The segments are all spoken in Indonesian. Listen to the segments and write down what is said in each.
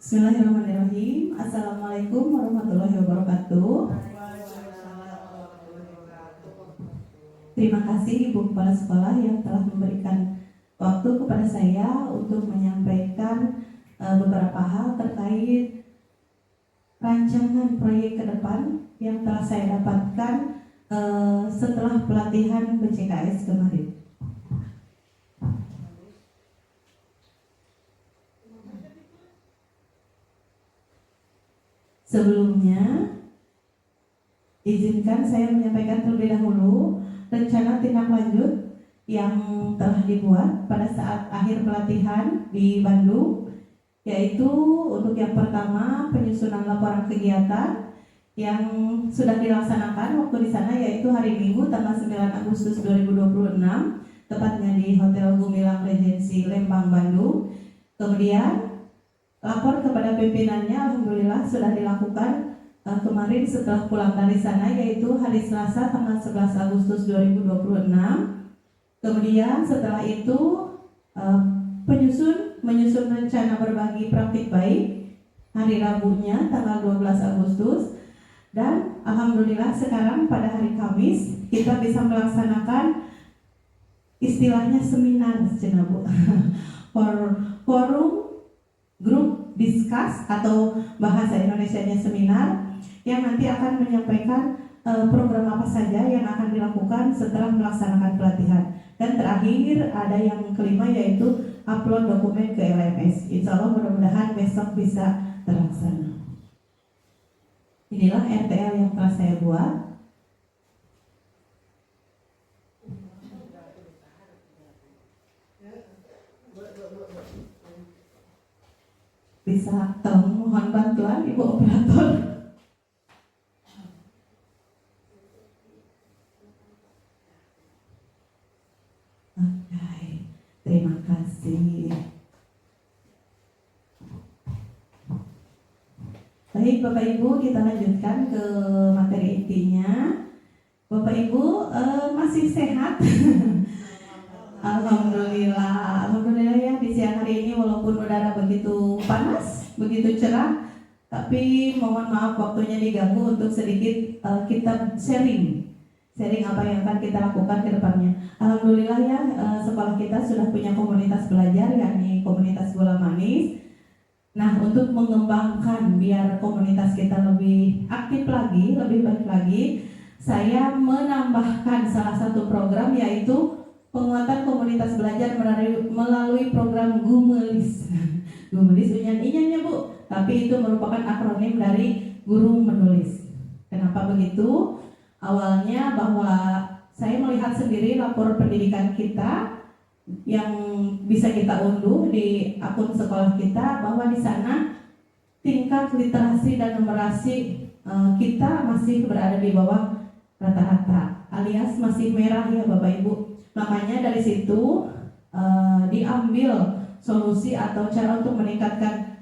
Bismillahirrahmanirrahim. Assalamualaikum warahmatullahi wabarakatuh. Terima kasih Ibu Kepala Sekolah yang telah memberikan waktu kepada saya untuk menyampaikan beberapa hal terkait rancangan proyek ke depan yang telah saya dapatkan setelah pelatihan BCKS kemarin. Sebelumnya, izinkan saya menyampaikan terlebih dahulu rencana tindak lanjut yang telah dibuat pada saat akhir pelatihan di Bandung, yaitu untuk yang pertama penyusunan laporan kegiatan yang sudah dilaksanakan waktu di sana, yaitu hari Minggu tanggal 9 Agustus 2026, tepatnya di Hotel Gumilang Regency Lembang, Bandung. Kemudian lapor kepada pimpinannya, alhamdulillah sudah dilakukan kemarin setelah pulang dari sana, yaitu hari Selasa tanggal 11 Agustus 2026. Kemudian setelah itu menyusun rencana berbagi praktik baik hari Rabunya tanggal 12 Agustus, dan alhamdulillah sekarang pada hari Kamis kita bisa melaksanakan istilahnya seminar forum grup diskus atau bahasa Indonesianya seminar, yang nanti akan menyampaikan program apa saja yang akan dilakukan setelah melaksanakan pelatihan. Dan terakhir ada yang kelima, yaitu upload dokumen ke LMS. Insya Allah mudah-mudahan besok bisa terlaksana. Inilah RTL yang telah saya buat. Bisa tolong mohon bantuan Ibu Operator. Oke, terima kasih. Baik Bapak Ibu, kita lanjutkan ke materi intinya. Bapak Ibu masih sehat? Alhamdulillah ya, di siang hari ini walaupun udara begitu panas, begitu cerah, tapi mohon maaf waktunya diganggu untuk sedikit kita sharing apa yang akan kita lakukan ke depannya. Alhamdulillah ya, sekolah kita sudah punya komunitas belajar, yakni komunitas Gula Manis. Nah, untuk mengembangkan biar komunitas kita lebih aktif lagi, lebih baik lagi, saya menambahkan salah satu program, yaitu penguatan komunitas belajar melalui program Gumelis. Gumelis unyan-inyan ya Bu, tapi itu merupakan akronim dari guru menulis. Kenapa begitu? Awalnya bahwa saya melihat sendiri lapor pendidikan kita yang bisa kita unduh di akun sekolah kita, bahwa di sana tingkat literasi dan numerasi kita masih berada di bawah rata-rata, alias masih merah ya Bapak Ibu. Makanya dari situ diambil solusi atau cara untuk meningkatkan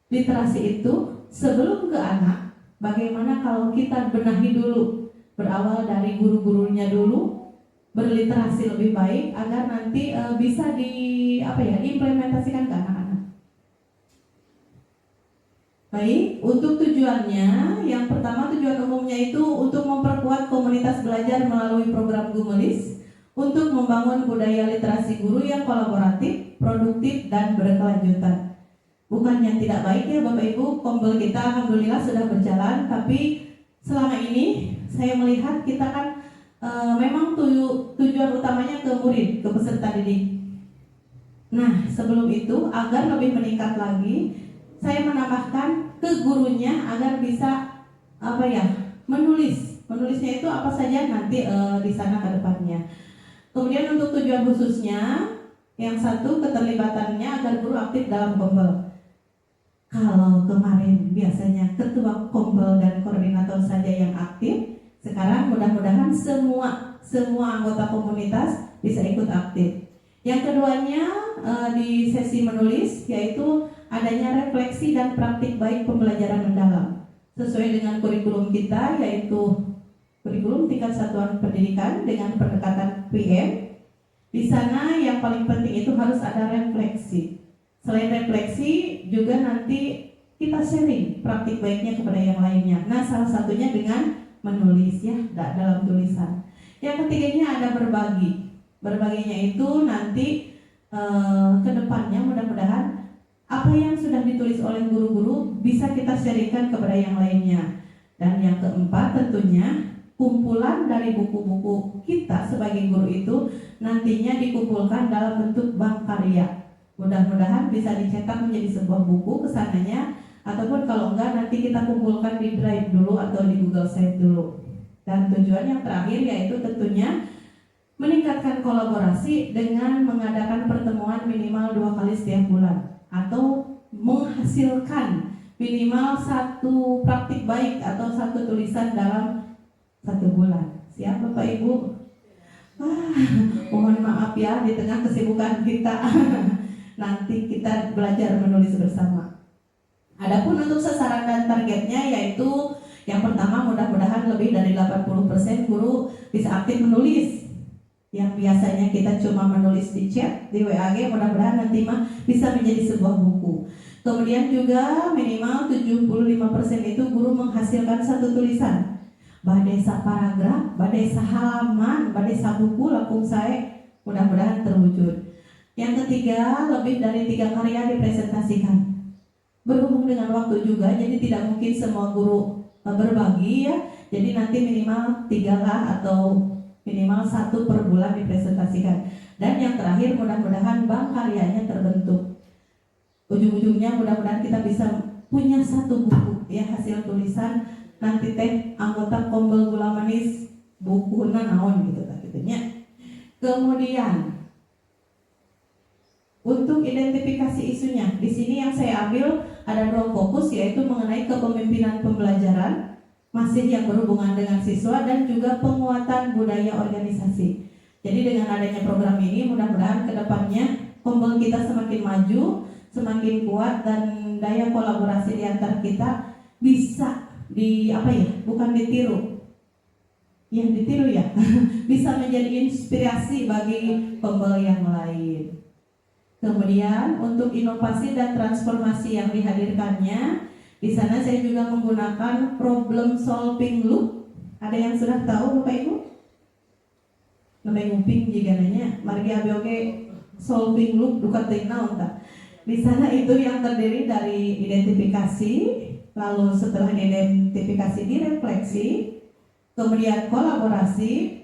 literasi itu sebelum ke anak. Bagaimana kalau kita benahi dulu, berawal dari guru-gurunya dulu, berliterasi lebih baik agar nanti bisa diimplementasikan ke anak-anak. Baik, untuk tujuannya, yang pertama tujuan umumnya itu untuk memperkuat komunitas belajar melalui program Gumelis, untuk membangun budaya literasi guru yang kolaboratif, produktif, dan berkelanjutan. Bukan yang tidak baik ya Bapak Ibu, Kombel kita alhamdulillah sudah berjalan, tapi selama ini saya melihat kita kan memang tujuan utamanya ke murid, ke peserta didik. Nah, sebelum itu agar lebih meningkat lagi, saya menambahkan ke gurunya agar bisa menulis. Menulisnya itu apa saja nanti di sana ke depannya. Kemudian untuk tujuan khususnya, yang satu keterlibatannya agar guru aktif dalam Kombel. Kalau kemarin biasanya ketua Kombel dan koordinator saja yang aktif, sekarang mudah-mudahan semua anggota komunitas bisa ikut aktif. Yang keduanya di sesi menulis, yaitu adanya refleksi dan praktik baik pembelajaran mendalam sesuai dengan kurikulum kita, yaitu kurikulum tingkat satuan pendidikan dengan pendekatan PM. Di sana yang paling penting itu harus ada refleksi. Selain refleksi juga nanti kita sharing praktik baiknya kepada yang lainnya. Nah, salah satunya dengan menulis ya, dalam tulisan. Yang ketiganya ada berbagi. Berbaginya itu nanti ke depannya mudah-mudahan apa yang sudah ditulis oleh guru-guru bisa kita sharingkan kepada yang lainnya. Dan yang keempat tentunya kumpulan dari buku-buku kita sebagai guru itu nantinya dikumpulkan dalam bentuk bank karya. Mudah-mudahan bisa dicetak menjadi sebuah buku kesananya, ataupun kalau enggak nanti kita kumpulkan di Drive dulu atau di Google Sheet dulu. Dan tujuan yang terakhir yaitu tentunya meningkatkan kolaborasi dengan mengadakan pertemuan minimal 2 kali setiap bulan, atau menghasilkan minimal 1 praktik baik atau 1 tulisan dalam 1 bulan. Siap Bapak Ibu? Mohon maaf ya di tengah kesibukan kita. Nanti kita belajar menulis bersama. Adapun untuk sasaran dan targetnya yaitu yang pertama mudah-mudahan lebih dari 80% guru bisa aktif menulis. Yang biasanya kita cuma menulis di chat, di WAG, mudah-mudahan nanti mah bisa menjadi sebuah buku. Kemudian juga minimal 75% itu guru menghasilkan 1 tulisan. Badai saparagraf, badai sahalaman, badai sabuku, lakung sae, mudah-mudahan terwujud. Yang ketiga, lebih dari 3 karya dipresentasikan. Berhubung dengan waktu juga, jadi tidak mungkin semua guru berbagi ya. Jadi nanti minimal 3 lah, atau minimal 1 per bulan dipresentasikan. Dan yang terakhir mudah-mudahan bank karyanya terbentuk. Ujung-ujungnya mudah-mudahan kita bisa punya 1 buku ya, hasil tulisan nanti teh anggota Kombel Gula Manis buku naon gitu gitunya. Kemudian untuk identifikasi isunya, di sini yang saya ambil ada 2 fokus, yaitu mengenai kepemimpinan pembelajaran, masih yang berhubungan dengan siswa, dan juga penguatan budaya organisasi. Jadi dengan adanya program ini mudah-mudahan kedepannya Kombel kita semakin maju, semakin kuat, dan daya kolaborasi di antara kita bisa bukan ditiru, yang ditiru ya, bisa menjadi inspirasi bagi Kombel yang lain. Kemudian untuk inovasi dan transformasi yang dihadirkannya, di sana saya juga menggunakan problem solving loop. Ada yang sudah tahu Bapak Ibu? Namanya nguping juga nanya, margi abioge solving loop duka naon ta. Di sana itu yang terdiri dari identifikasi, lalu setelah identifikasi direfleksi, kemudian kolaborasi,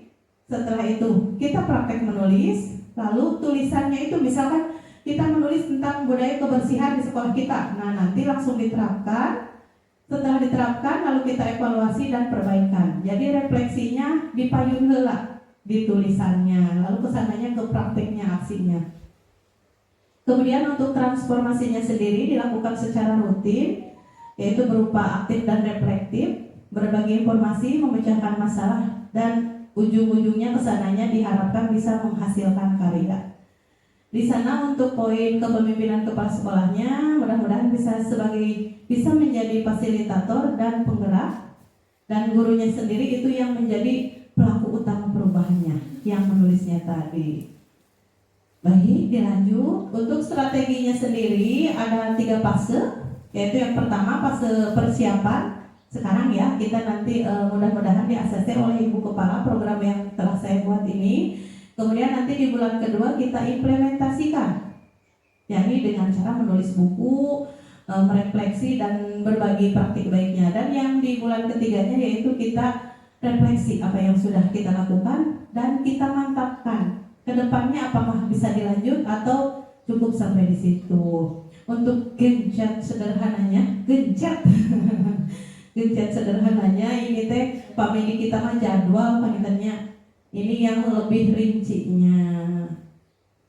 setelah itu kita praktek menulis, lalu tulisannya itu misalkan kita menulis tentang budaya kebersihan di sekolah kita. Nah, nanti langsung diterapkan. Setelah diterapkan, lalu kita evaluasi dan perbaikan. Jadi refleksinya dipayun heula di tulisannya, lalu kesananya ke prakteknya, aksinya. Kemudian untuk transformasinya sendiri dilakukan secara rutin, yaitu berupa aktif dan reflektif, berbagi informasi, memecahkan masalah, dan ujung-ujungnya kesananya diharapkan bisa menghasilkan karya. Di sana untuk poin kepemimpinan kepala sekolahnya mudah-mudahan bisa menjadi fasilitator dan penggerak, dan gurunya sendiri itu yang menjadi pelaku utama perubahannya yang menulisnya tadi. Baik, dilanjut. Untuk strateginya sendiri ada 3 fase, yaitu yang pertama fase persiapan. Sekarang ya kita nanti mudah-mudahan di-ACC oleh Ibu Kepala program yang telah saya buat ini. Kemudian nanti di bulan kedua kita implementasikan, yakni dengan cara menulis buku, merefleksi dan berbagi praktik baiknya. Dan yang di bulan ketiganya yaitu kita refleksi apa yang sudah kita lakukan dan kita mantapkan. Kedepannya apakah bisa dilanjut atau cukup sampai di situ. Untuk gencat sederhananya, gencat sederhananya ini teh pamili kita mah jadwal panitannya. Ini yang lebih rincinya.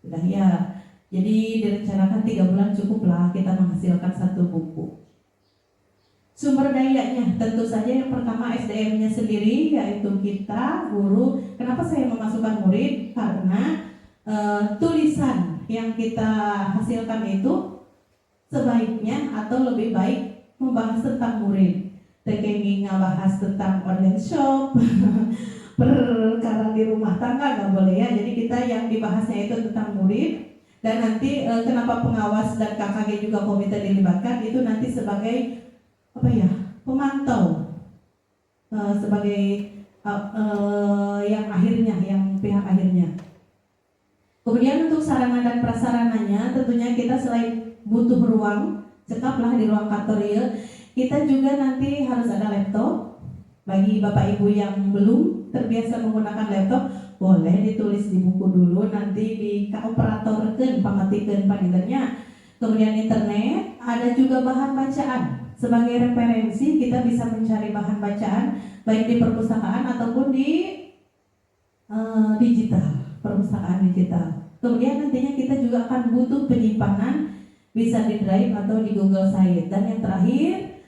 Sudah ya. Jadi direncanakan 3 bulan cukuplah kita menghasilkan 1 buku. Sumber dayanya tentu saja yang pertama SDM-nya sendiri, yaitu kita guru. Kenapa saya memasukkan murid? Karena tulisan yang kita hasilkan itu sebaiknya atau lebih baik membahas tentang murid. Teknik ngabahas tentang online shop, perkara di rumah tangga nggak boleh ya. Jadi kita yang dibahasnya itu tentang murid. Dan nanti kenapa pengawas dan KKG juga komite dilibatkan itu nanti sebagai pemantau, sebagai yang akhirnya, yang pihak akhirnya. Kemudian untuk sarana dan prasarananya tentunya kita selain butuh ruang, cekaplah di ruang kantor ya, kita juga nanti harus ada laptop. Bagi Bapak Ibu yang belum terbiasa menggunakan laptop, boleh ditulis di buku dulu, nanti di operatorkeun pamatikeun panilainya. Kemudian internet, ada juga bahan bacaan. Sebagai referensi kita bisa mencari bahan bacaan baik di perpustakaan ataupun di digital, perpustakaan digital. Kemudian nantinya kita juga akan butuh penyimpanan, bisa di Drive atau di Google Site. Dan yang terakhir,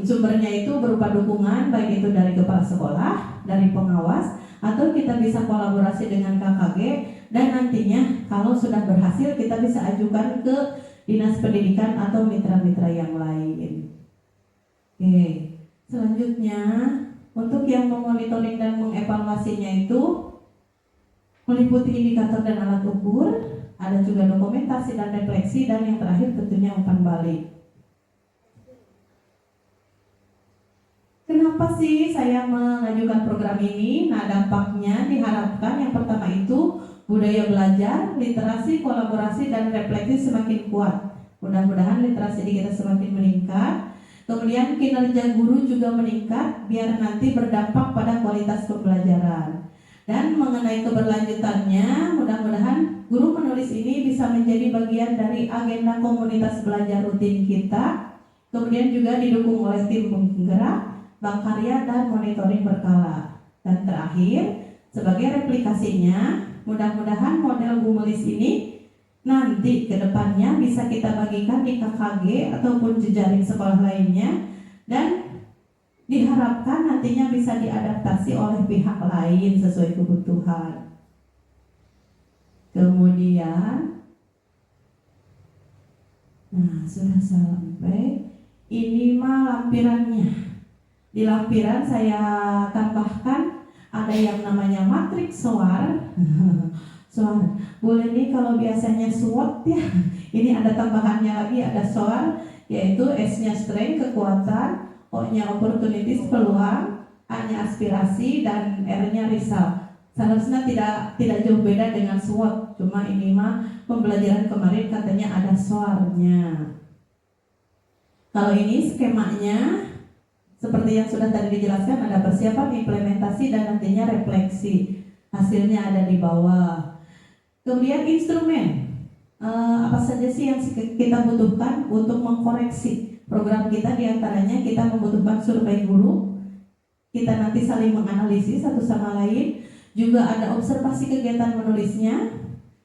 sumbernya itu berupa dukungan baik itu dari kepala sekolah, dari pengawas, atau kita bisa kolaborasi dengan KKG. Dan nantinya kalau sudah berhasil kita bisa ajukan ke dinas pendidikan atau mitra-mitra yang lain. Oke, selanjutnya untuk yang memonitoring dan mengevaluasinya itu meliputi indikator dan alat ukur, ada juga dokumentasi dan refleksi, dan yang terakhir tentunya umpan balik. Kenapa sih saya mengajukan program ini? Nah, dampaknya diharapkan yang pertama itu budaya belajar, literasi, kolaborasi, dan refleksi semakin kuat. Mudah-mudahan literasi di kita semakin meningkat. Kemudian kinerja guru juga meningkat biar nanti berdampak pada kualitas pembelajaran. Dan mengenai keberlanjutannya, mudah-mudahan guru menulis ini bisa menjadi bagian dari agenda komunitas belajar rutin kita. Kemudian juga didukung oleh tim penggerak, bank karya, dan monitoring berkala. Dan terakhir, sebagai replikasinya, mudah-mudahan model Gumelis ini nanti ke depannya bisa kita bagikan di KKG ataupun jejaring sekolah lainnya, dan diharapkan nantinya bisa diadaptasi oleh pihak lain sesuai kebutuhan. Kemudian, nah sudah sampai, ini mah lampirannya. Di lampiran saya tambahkan ada yang namanya matriks SWOT. SWOT, boleh nih kalau biasanya SWOT ya, ini ada tambahannya lagi, ada SWOT, yaitu S-nya strength, kekuatan, O-nya opportunities, peluang, A-nya aspirasi, dan R-nya result. Seharusnya tidak jauh beda dengan SWOT, cuma ini mah pembelajaran kemarin katanya ada SWOT-nya. Kalau ini skemanya seperti yang sudah tadi dijelaskan, ada persiapan, implementasi, dan nantinya refleksi. Hasilnya ada di bawah. Kemudian instrumen, apa saja sih yang kita butuhkan untuk mengkoreksi program kita? Diantaranya kita membutuhkan survei guru, kita nanti saling menganalisis satu sama lain, juga ada observasi kegiatan menulisnya.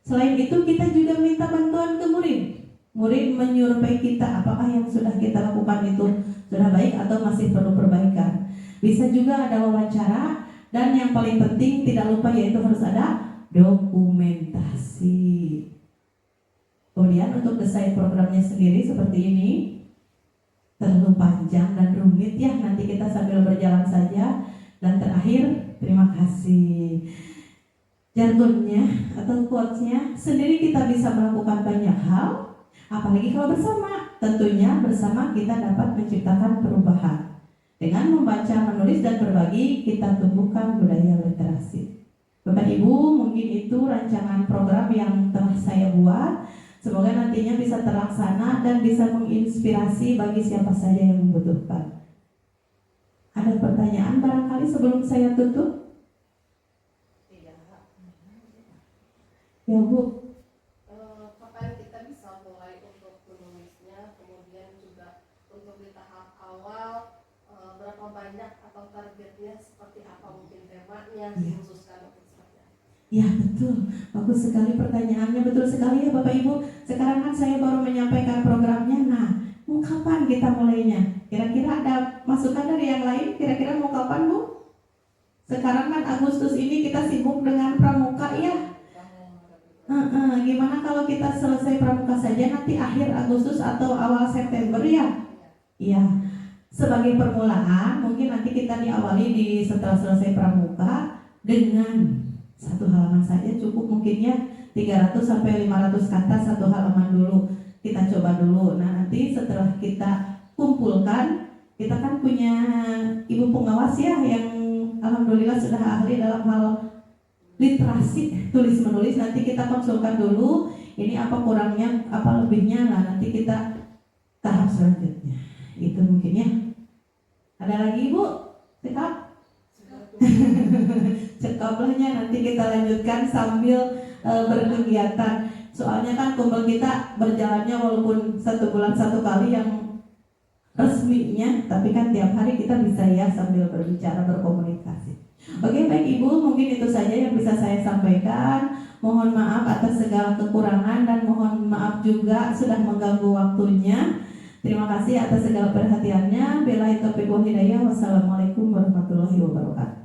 Selain itu kita juga minta bantuan ke murid. Murid menyurvei kita apakah yang sudah kita lakukan itu sudah baik atau masih perlu perbaikan. Bisa juga ada wawancara, dan yang paling penting tidak lupa yaitu harus ada dokumentasi. Kemudian untuk desain programnya sendiri seperti ini, terlalu panjang dan rumit ya, nanti kita sambil berjalan saja. Dan terakhir, terima kasih. Jargonnya atau quotes-nya sendiri kita bisa melakukan banyak hal, apalagi kalau bersama. Tentunya bersama kita dapat menciptakan perubahan. Dengan membaca, menulis, dan berbagi, kita tumbuhkan budaya literasi. Bapak Ibu, mungkin itu rancangan program yang telah saya buat. Semoga nantinya bisa terlaksana dan bisa menginspirasi bagi siapa saja yang membutuhkan. Ada pertanyaan barangkali sebelum saya tutup? Tidak. Ya Bu. Kapan kita bisa mulai untuk menulisnya, kemudian juga untuk di tahap awal berapa banyak atau targetnya seperti apa, mungkin temanya dikhususkan untuk saja. Ya betul, bagus sekali pertanyaannya, betul sekali ya Bapak Ibu. Sekarang kan saya baru menyampaikan programnya. Nah, mau kapan kita mulainya? Kira-kira ada masukan dari yang lain? Kira-kira mau kapan Bu? Sekarang kan Agustus ini kita sibuk dengan pramuka ya. Gimana kalau kita selesai pramuka saja nanti akhir Agustus atau awal September ya? Iya. Sebagai permulaan mungkin nanti kita diawali setelah selesai pramuka dengan satu halaman saja cukup mungkin ya. 300 sampai 500 kata satu halaman dulu. Kita coba dulu. Nah, nanti setelah kita kumpulkan, kita kan punya ibu pengawas ya yang alhamdulillah sudah ahli dalam hal literasi tulis menulis. Nanti kita konsulkan dulu ini apa kurangnya, apa lebihnya. Nah, nanti kita tahap selanjutnya. Itu mungkin ya. Ada lagi Ibu? Cekap? Cekapnya nanti kita lanjutkan sambil berkegiatan. Soalnya kan kumpul kita berjalannya walaupun 1 bulan 1 kali yang resminya, tapi kan tiap hari kita bisa ya sambil berbicara, berkomunikasi. Oke, baik Ibu, mungkin itu saja yang bisa saya sampaikan. Mohon maaf atas segala kekurangan dan mohon maaf juga sudah mengganggu waktunya. Terima kasih atas segala perhatiannya. Billahi taufiq wal hidayah. Wassalamualaikum warahmatullahi wabarakatuh.